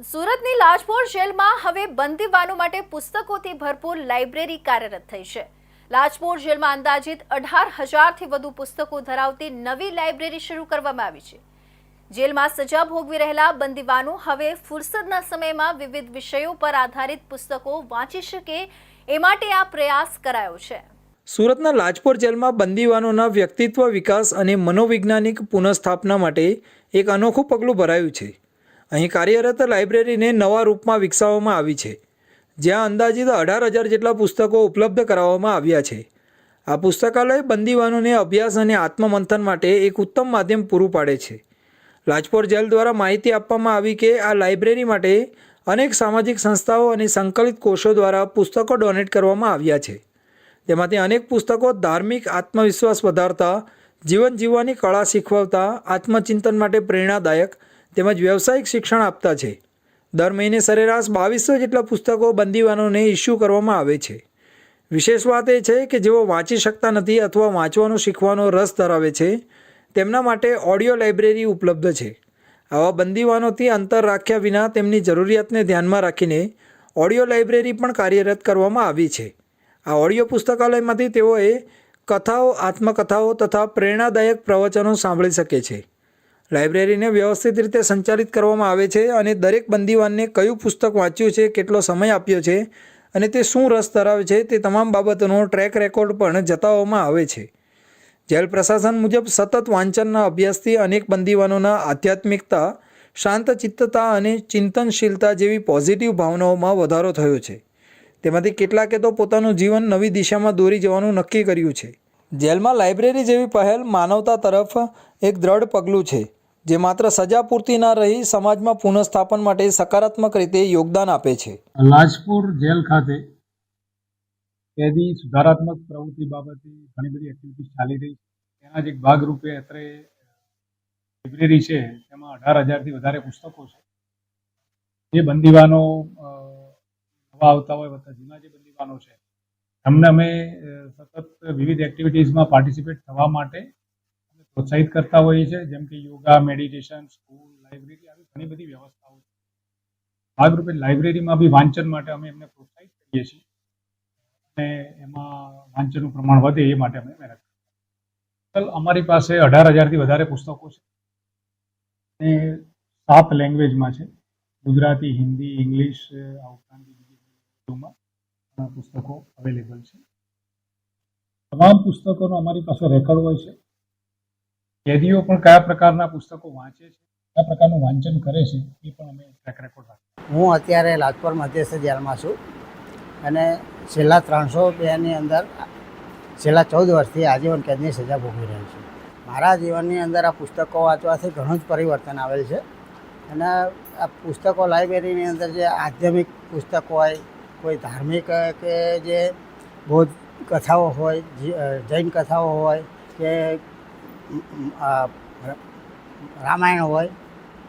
સુરતની લાજપોર જેલમાં હવે બંદીવાનો માટે પુસ્તકોથી ભરપૂર લાઇબ્રેરી કાર્યરત થઈ છે। લાજપોર જેલમાં અંદાજિત 18,000થી વધુ પુસ્તકો ધરાવતી નવી લાઇબ્રેરી શરૂ કરવામાં આવી છે। જેલમાં સજા ભોગવી રહેલા બંદીવાનો હવે ફુરસદના સમયમાં વિવિધ વિષયો પર આધારિત પુસ્તકો વાંચી શકે એ માટે આ પ્રયાસ કરાયો છે। સુરતના લાજપોર જેલમાં બંદીવાનોના વ્યક્તિત્વ વિકાસ અને મનોવૈજ્ઞાનિક પુનઃસ્થાપના માટે એક અનોખું પગલું ભરાયું છે। અહીં કાર્યરત લાઇબ્રેરીને નવા રૂપમાં વિકસાવવામાં આવી છે, જ્યાં અંદાજિત 18,000 જેટલા પુસ્તકો ઉપલબ્ધ કરાવવામાં આવ્યા છે। આ પુસ્તકાલય બંદીવાનોને અભ્યાસ અને આત્મમંથન માટે એક ઉત્તમ માધ્યમ પૂરું પાડે છે। લાજપોર જેલ દ્વારા માહિતી આપવામાં આવી કે આ લાઇબ્રેરી માટે અનેક સામાજિક સંસ્થાઓ અને સંકલિત કોષો દ્વારા પુસ્તકો ડોનેટ કરવામાં આવ્યા છે। તેમાંથી અનેક પુસ્તકો ધાર્મિક આત્મવિશ્વાસ વધારતા, જીવન જીવવાની કળા શીખવતા, આત્મચિંતન માટે પ્રેરણાદાયક તેમજ વ્યવસાયિક શિક્ષણ આપતા છે। દર મહિને સરેરાશ 2200 જેટલા પુસ્તકો બંદીવાનોને ઇસ્યુ કરવામાં આવે છે। વિશેષ વાત એ છે કે જેઓ વાંચી શકતા નથી અથવા વાંચવાનો શીખવાનો રસ ધરાવે છે, તેમના માટે ઓડિયો લાઇબ્રેરી ઉપલબ્ધ છે। આવા બંદીવાનોથી અંતર રાખ્યા વિના તેમની જરૂરિયાતને ધ્યાનમાં રાખીને ઓડિયો લાઇબ્રેરી પણ કાર્યરત કરવામાં આવી છે। આ ઓડિયો પુસ્તકાલયમાંથી તેઓએ કથાઓ, આત્મકથાઓ તથા પ્રેરણાદાયક પ્રવચનો સાંભળી શકે છે। લાઇબ્રેરીને વ્યવસ્થિત રીતે સંચાલિત કરવામાં આવે છે અને દરેક બંદીવાનને કયું પુસ્તક વાંચ્યું છે, કેટલો સમય આપ્યો છે અને તે શું રસ ધરાવે છે તે તમામ બાબતોનો ટ્રેક રેકોર્ડ પણ જતાવવામાં આવે છે। જેલ પ્રશાસન મુજબ સતત વાંચનના અભ્યાસથી અનેક બંદીવાનોના આધ્યાત્મિકતા, શાંતચિત્તતા અને ચિંતનશીલતા જેવી પોઝિટિવ ભાવનાઓમાં વધારો થયો છે। તેમાંથી કેટલાકે તો પોતાનું જીવન નવી દિશામાં દોરી જવાનું નક્કી કર્યું છે। જેલમાં લાઇબ્રેરી જેવી પહેલ માનવતા તરફ એક દ્રઢ પગલું છે, જે માત્ર સજા પૂરતી ન રહી સમાજમાં પુનઃસ્થાપન માટે સકારાત્મક રીતે યોગદાન આપે છે। લાજપોર જેલ ખાતે કેદી સુધારાત્મક પ્રવૃત્તિ બાબતે ઘણી બધી એક્ટિવિટીઝ ચાલી રહી છે। તેના જ એક ભાગરૂપે અત્રે લાઇબ્રેરી છે, તેમાં 18,000થી વધારે પુસ્તકો છે। જે બંદીવાનો નવા આવતા હોય વત્તા જૂના જે બંદીવાનો છે, એમને અમે સતત વિવિધ એક્ટિવિટીઝમાં પાર્ટિસિપેટ થવા માટે પ્રોત્સાહિત કરતા હોઈએ છીએ, જેમ કે યોગા, મેડિટેશન, સ્કૂલ, લાઇબ્રેરી આવી ઘણી બધી વ્યવસ્થાઓ છે। ભાગરૂપે લાઇબ્રેરીમાં બી વાંચન માટે અમે એમને પ્રોત્સાહિત કરીએ છીએ અને એમાં વાંચનનું પ્રમાણ વધે એ માટે અમે મહેનત કરીએ। અમારી પાસે 18,000થી વધારે પુસ્તકો છે અને 7 લેંગ્વેજમાં છે, ગુજરાતી, હિન્દી, ઇંગ્લિશ, આ ઉપરાંત બીજી પુસ્તકો અવેલેબલ છે। તમામ પુસ્તકોનો અમારી પાસે રેકોર્ડ હોય છે। કેદીઓ પણ કયા પ્રકારના પુસ્તકો વાંચે છે, કયા પ્રકારનું વાંચન કરે છે, એ પણ અમે ટ્રેક રેકોર્ડ રાખીએ। હું અત્યારે લાજપોર મધ્યસ્થ જેલમાં છું અને છેલ્લા 302ની અંદર છેલ્લા 14 વર્ષથી આજીવન કેદની સજા ભોગવી રહ્યો છું। મારા જીવનની અંદર આ પુસ્તકો વાંચવાથી ઘણું જ પરિવર્તન આવેલ છે અને આ પુસ્તકો લાઇબ્રેરીની અંદર જે આધ્યાત્મિક પુસ્તકો હોય, કોઈ ધાર્મિક કે જે બૌદ્ધ કથાઓ હોય, જૈન કથાઓ હોય કે રામાયણ હોય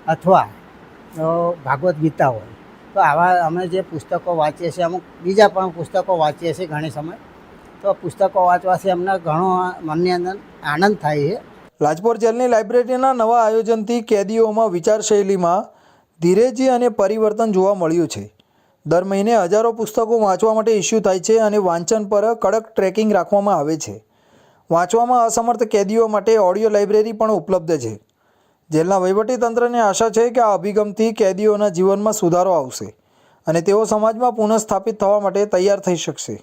અથવા ભાગવદ્ ગીતા હોય, તો આવા અમે જે પુસ્તકો વાંચીએ છીએ, અમુક બીજા પણ પુસ્તકો વાંચીએ છીએ ઘણી સમય, તો પુસ્તકો વાંચવાથી અમને ઘણો મનની અંદર આનંદ થાય છે। લાજપોર જેલની લાઇબ્રેરીના નવા આયોજનથી કેદીઓમાં વિચારશૈલીમાં ધીરેજી અને પરિવર્તન જોવા મળ્યું છે। દર મહિને હજારો પુસ્તકો વાંચવા માટે ઇસ્યુ થાય છે અને વાંચન પર કડક ટ્રેકિંગ રાખવામાં આવે છે। વાંચવામાં અસમર્થ કેદીઓ માટે ઓડિયો લાઇબ્રેરી પણ ઉપલબ્ધ છે। જેલના વહીવટીતંત્રને આશા છે કે આ અભિગમથી કેદીઓના જીવનમાં સુધારો આવશે અને તેઓ સમાજમાં પુનઃસ્થાપિત થવા માટે તૈયાર થઈ શકશે।